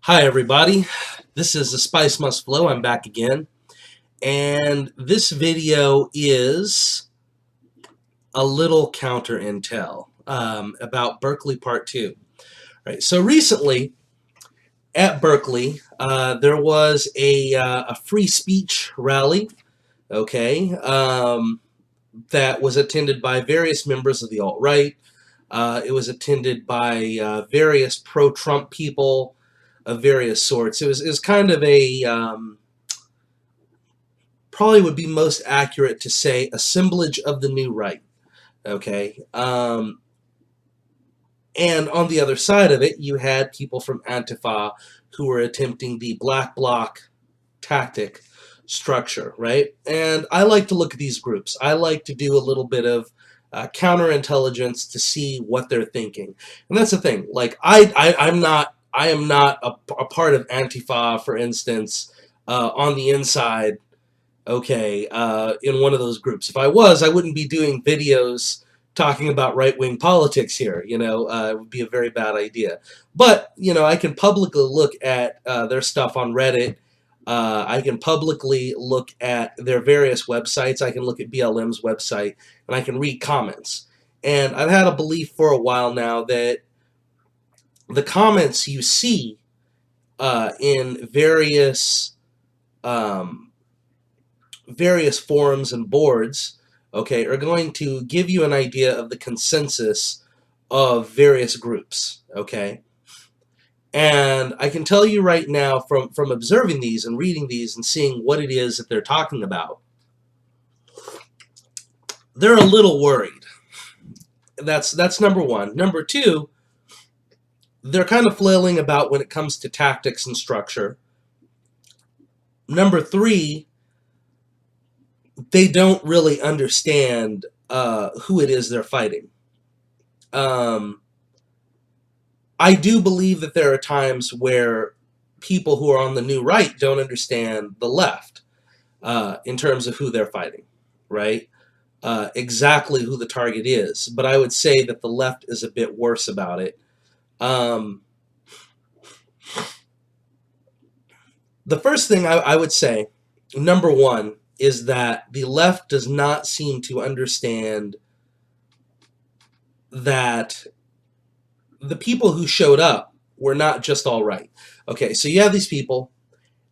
Hi everybody, this is The Spice Must Flow. I'm back again, and this video is a little counter intel about Berkeley Part 2. Right, so recently at Berkeley, there was a free speech rally, okay, that was attended by various members of the alt-right. It was attended by various pro-Trump people of various sorts. It was kind of probably would be most accurate to say assemblage of the new right. Okay. And on the other side of it, you had people from Antifa who were attempting the black bloc tactic structure, right? And I like to look at these groups. I like to do a little bit of counterintelligence to see what they're thinking. And that's the thing. Like I am not a part of Antifa, for instance, on the inside. Okay, in one of those groups. If I was, I wouldn't be doing videos talking about right-wing politics here. It would be a very bad idea. But, I can publicly look at their stuff on Reddit. I can publicly look at their various websites. I can look at BLM's website, and I can read comments. And I've had a belief for a while now that the comments you see in various forums and boards, okay, are going to give you an idea of the consensus of various groups, okay? And I can tell you right now from observing these and reading these and seeing what it is that they're talking about, they're a little worried. That's number one. Number two, they're kind of flailing about when it comes to tactics and structure. Number three, they don't really understand who it is they're fighting. I do believe that there are times where people who are on the new right don't understand the left in terms of who they're fighting, right? Exactly who the target is. But I would say that the left is a bit worse about it. The first thing I would say, number one, is that the left does not seem to understand that the people who showed up were not just all right. Okay, so you have these people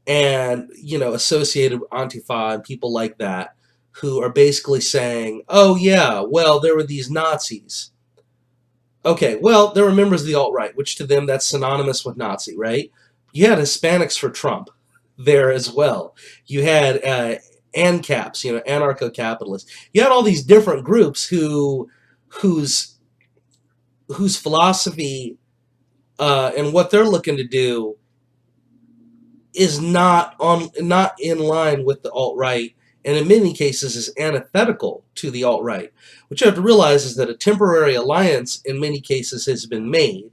and, associated with Antifa and people like that who are basically saying, oh yeah, well, there were these Nazis. Okay, well, there were members of the alt-right, which to them that's synonymous with Nazi, right? You had Hispanics for Trump there as well. You had ANCAPs, anarcho-capitalists. You had all these different groups whose philosophy and what they're looking to do is not in line with the alt-right, and in many cases is antithetical to the alt-right. What you have to realize is that a temporary alliance in many cases has been made,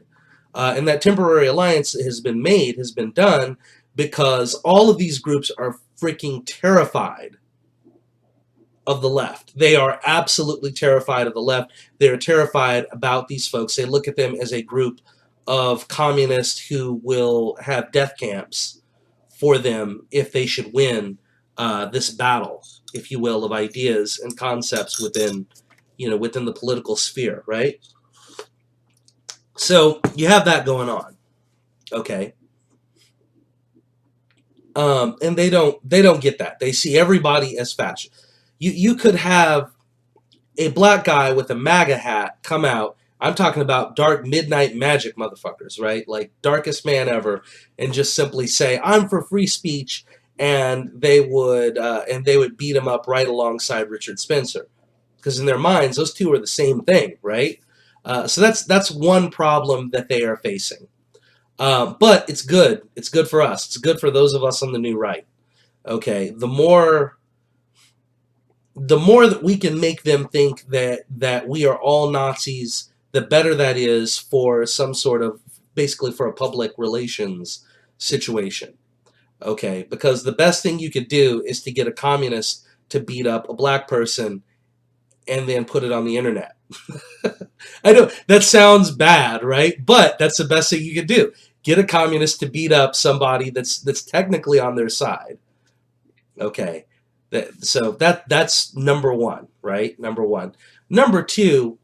and that temporary alliance has been done because all of these groups are freaking terrified of the left. They are absolutely terrified of the left. They're terrified about these folks. They look at them as a group of communists who will have death camps for them if they should win this battle, if you will, of ideas and concepts within the political sphere, right? So you have that going on, okay? And they don't get that. They see everybody as fascist. You could have a black guy with a MAGA hat come out. I'm talking about dark midnight magic motherfuckers, right? Like darkest man ever, and just simply say, I'm for free speech, and they would beat him up right alongside Richard Spencer. Because in their minds, those two are the same thing, right? So that's one problem that they are facing. But it's good. It's good for us. It's good for those of us on the new right. Okay, the more that we can make them think that we are all Nazis, the better that is for some sort of, basically for a public relations situation. Okay, because the best thing you could do is to get a communist to beat up a black person and then put it on the internet. I know that sounds bad, right? But that's the best thing you could do. get a communist to beat up somebody that's technically on their side. Okay, so that's number one, right? Number one. Number two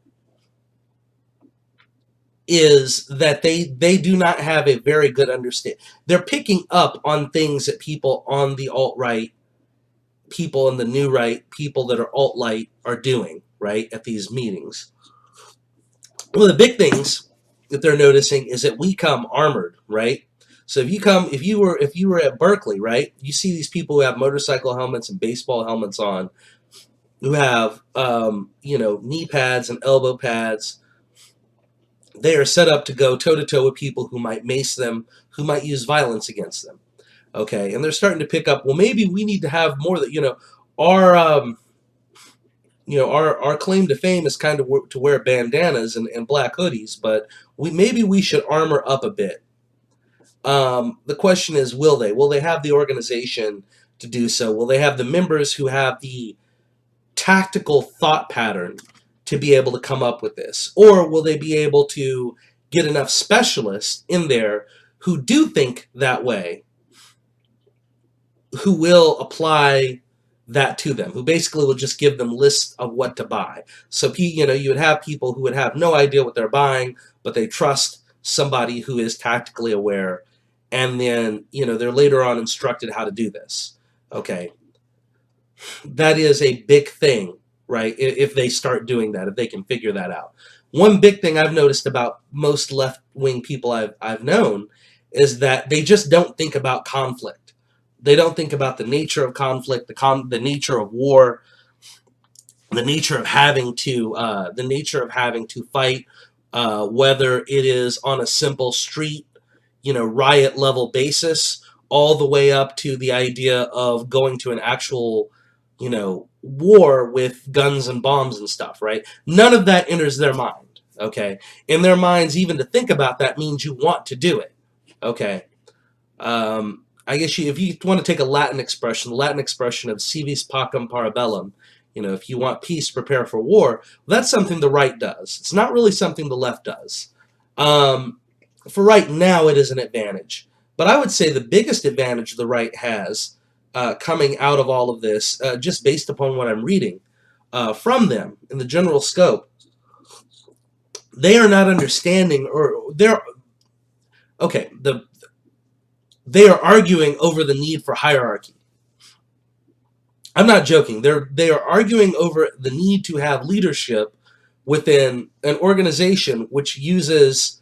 is that they do not have a very good understanding. They're picking up on things that people on the alt-right, people in the new right, people that are alt-right are doing, right, at these meetings. One of the big things that they're noticing is that we come armored, right? So if you were at Berkeley, right, you see these people who have motorcycle helmets and baseball helmets on, who have knee pads and elbow pads. They are set up to go toe-to-toe with people who might mace them, who might use violence against them. Okay, and they're starting to pick up, well, maybe we need to have more that, our our claim to fame is kind of to wear bandanas and black hoodies, but maybe we should armor up a bit. The question is, will they? Will they have the organization to do so? Will they have the members who have the tactical thought pattern to be able to come up with this? Or will they be able to get enough specialists in there who do think that way, who will apply that to them, who basically will just give them lists of what to buy? So, you would have people who would have no idea what they're buying, but they trust somebody who is tactically aware, and then, they're later on instructed how to do this. Okay. That is a big thing, right? If they start doing that, if they can figure that out. One big thing I've noticed about most left-wing people I've known is that they just don't think about conflict. They don't think about the nature of conflict, the nature of war, the nature of having to fight, whether it is on a simple street, riot level basis, all the way up to the idea of going to an actual war with guns and bombs and stuff, right? None of that enters their mind, okay? In their minds, even to think about that means you want to do it, okay? I guess if you want to take a Latin expression, the Latin expression of si vis pacem para bellum, if you want peace, prepare for war, that's something the right does. It's not really something the left does. For right now, it is an advantage. But I would say the biggest advantage the right has coming out of all of this, just based upon what I'm reading from them in the general scope, they are not understanding, or they are arguing over the need for hierarchy. I'm not joking. They are arguing over the need to have leadership within an organization which uses,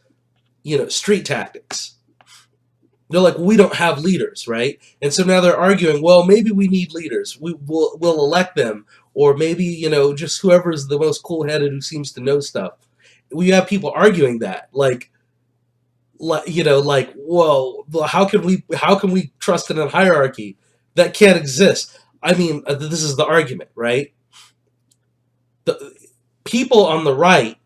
street tactics. They're like, we don't have leaders, right? And so now they're arguing, well, maybe we need leaders. We'll elect them, or maybe, just whoever is the most cool-headed who seems to know stuff. We have people arguing that, like, whoa, how can we trust in a hierarchy that can't exist? I mean, this is the argument, right? The people on the right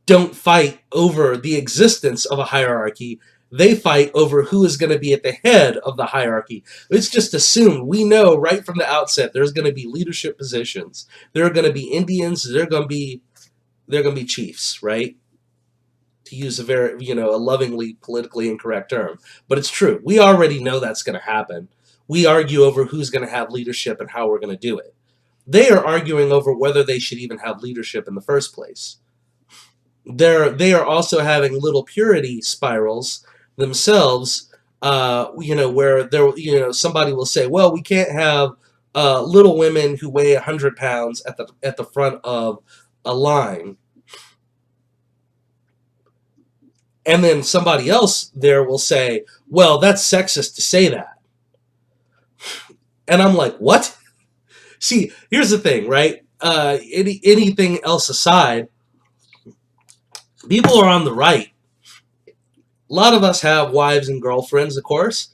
don't fight over the existence of a hierarchy. They fight over who is going to be at the head of the hierarchy. It's just assumed. We know right from the outset there's going to be leadership positions. There are going to be Indians. They're going to be chiefs, right? To use a very, a lovingly politically incorrect term. But it's true. We already know that's going to happen. We argue over who's going to have leadership and how we're going to do it. They are arguing over whether they should even have leadership in the first place. They are also having little purity spirals themselves, where somebody will say, well, we can't have little women who weigh 100 pounds at the front of a line. And then somebody else there will say, well, that's sexist to say that. And I'm like, what? See, here's the thing, right? Anything else aside, people are on the right. A lot of us have wives and girlfriends, of course.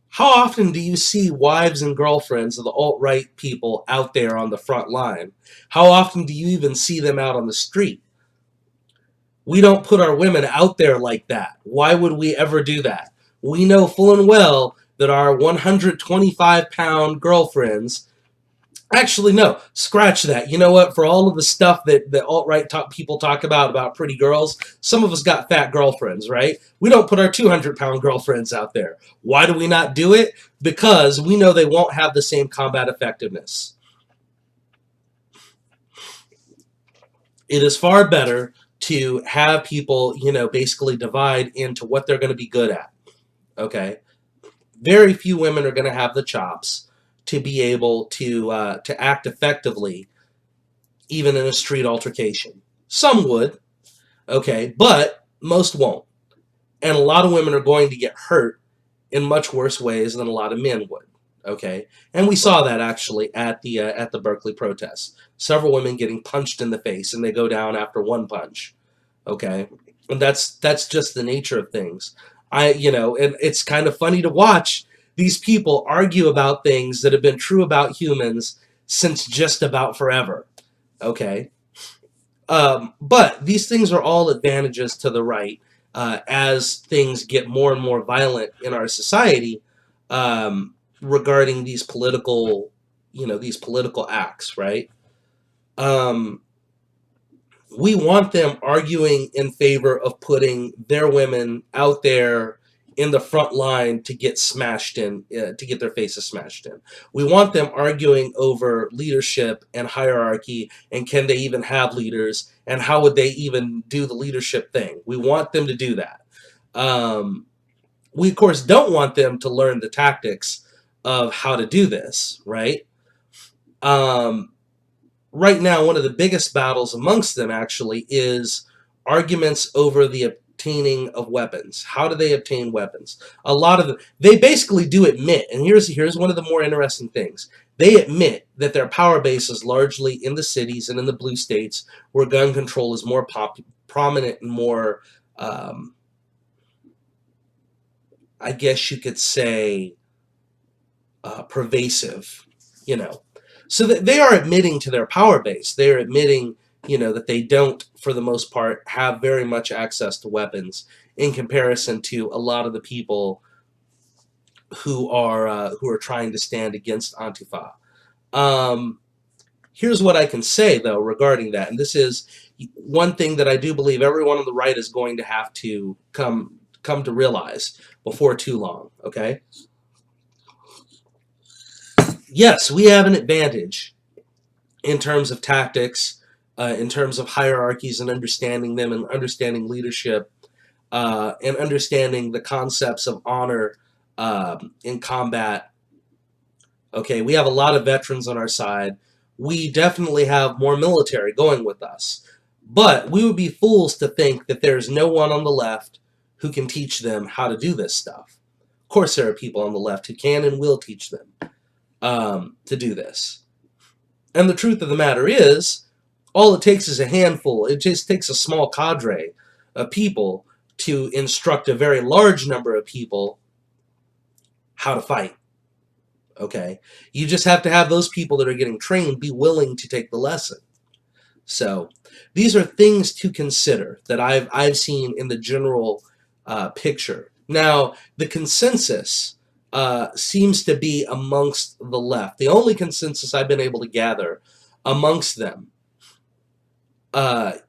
How often do you see wives and girlfriends of the alt-right people out there on the front line? How often do you even see them out on the street? We don't put our women out there like that. Why would we ever do that? We know full and well that our 125-pound girlfriends Actually, no. Scratch that. You know what? For all of the stuff that the alt-right people talk about pretty girls, some of us got fat girlfriends, right? We don't put our 200-pound girlfriends out there. Why do we not do it? Because we know they won't have the same combat effectiveness. It is far better to have people, basically divide into what they're going to be good at. Okay? Very few women are going to have the chops to be able to act effectively even in a street altercation. Some would, okay, but most won't. And a lot of women are going to get hurt in much worse ways than a lot of men would. Okay, and we saw that actually at the Berkeley protests. Several women getting punched in the face, and they go down after one punch. Okay, and that's just the nature of things. And it's kind of funny to watch these people argue about things that have been true about humans since just about forever. Okay, but these things are all advantages to the right as things get more and more violent in our society regarding these political acts, right? Um, we want them arguing in favor of putting their women out there in the front line to get smashed in, to get their faces smashed in. We want them arguing over leadership and hierarchy, and can they even have leaders, and how would they even do the leadership thing. We want them to do that. We, of course, don't want them to learn the tactics of how to do this, right? Um, right now, one of the biggest battles amongst them actually is arguments over the obtaining of weapons. How do they obtain weapons? A lot of them, they basically do admit, and here's one of the more interesting things. They admit that their power base is largely in the cities and in the blue states, where gun control is more prominent and more, I guess you could say, pervasive, you know. So that they are admitting to their power base. They are admitting, that they don't, for the most part, have very much access to weapons in comparison to a lot of the people who are trying to stand against Antifa. Um, Here's what I can say though regarding that, and this is one thing that I do believe everyone on the right is going to have to come to realize before too long. Okay. Yes, we have an advantage in terms of tactics, in terms of hierarchies and understanding them and understanding leadership, and understanding the concepts of honor in combat. Okay, we have a lot of veterans on our side. We definitely have more military going with us. But we would be fools to think that there's no one on the left who can teach them how to do this stuff. Of course, there are people on the left who can and will teach them to do this. And the truth of the matter is, all it takes is a handful. It just takes a small cadre of people to instruct a very large number of people how to fight. Okay? You just have to have those people that are getting trained be willing to take the lesson. So these are things to consider that I've seen in the general picture. Now, the consensus seems to be amongst the left. The only consensus I've been able to gather amongst them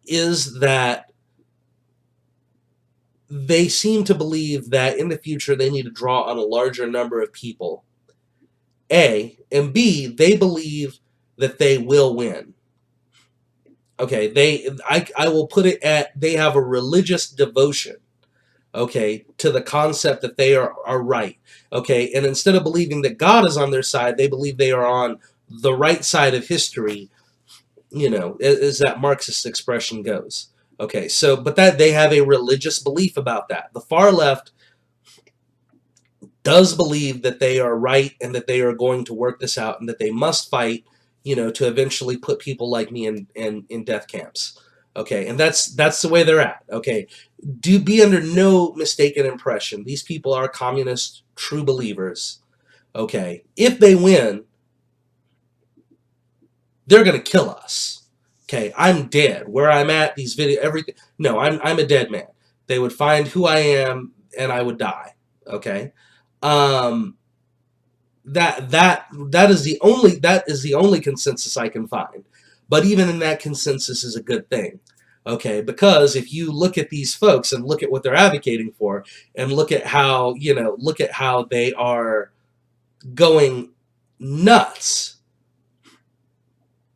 is that they seem to believe that in the future they need to draw on a larger number of people. A, and B, they believe that they will win. Okay, I will put it at, they have a religious devotion, okay, to the concept that they are right. Okay, and instead of believing that God is on their side, they believe they are on the right side of history, as that Marxist expression goes. Okay, so, but that they have a religious belief about that. The far left does believe that they are right and that they are going to work this out and that they must fight, to eventually put people like me in death camps. Okay, and that's the way they're at. Okay, do be under no mistaken impression. These people are communist true believers. Okay, if they win, they're gonna kill us. Okay, I'm dead. Where I'm at, these video, everything. No, I'm a dead man. They would find who I am, and I would die. Okay, um, that is the only consensus I can find. But even in that consensus is a good thing. Okay, because if you look at these folks and look at what they're advocating for and look at how, look at how they are going nuts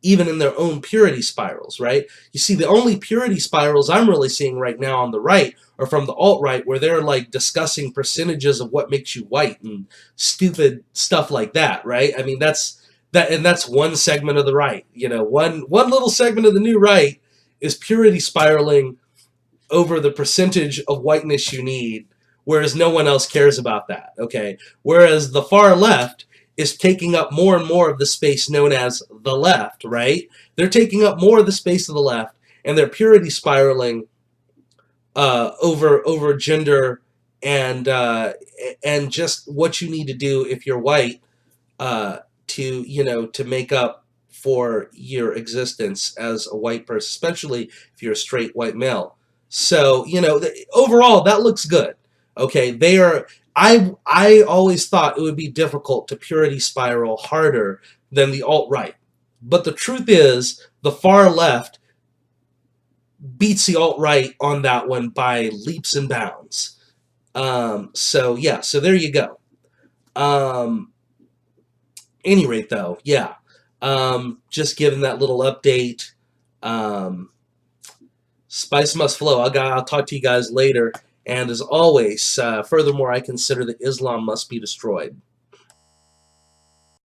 even in their own purity spirals, right? You see, the only purity spirals I'm really seeing right now on the right are from the alt-right, where they're like discussing percentages of what makes you white and stupid stuff like that, right? I mean, that's one segment of the right. One little segment of the new right is purity spiraling over the percentage of whiteness you need, whereas no one else cares about that, okay? Whereas the far left is taking up more and more of the space known as the left, right? They're taking up more of the space of the left, and they're purity spiraling over gender and just what you need to do if you're white to make up for your existence as a white person, especially if you're a straight white male. So overall that looks good. Okay, they are. I always thought it would be difficult to purity spiral harder than the alt-right. But the truth is, the far left beats the alt-right on that one by leaps and bounds. So there you go. Any rate, though, yeah. Just giving that little update. Spice must flow. I'll talk to you guys later. And as always, furthermore, I consider that Islam must be destroyed.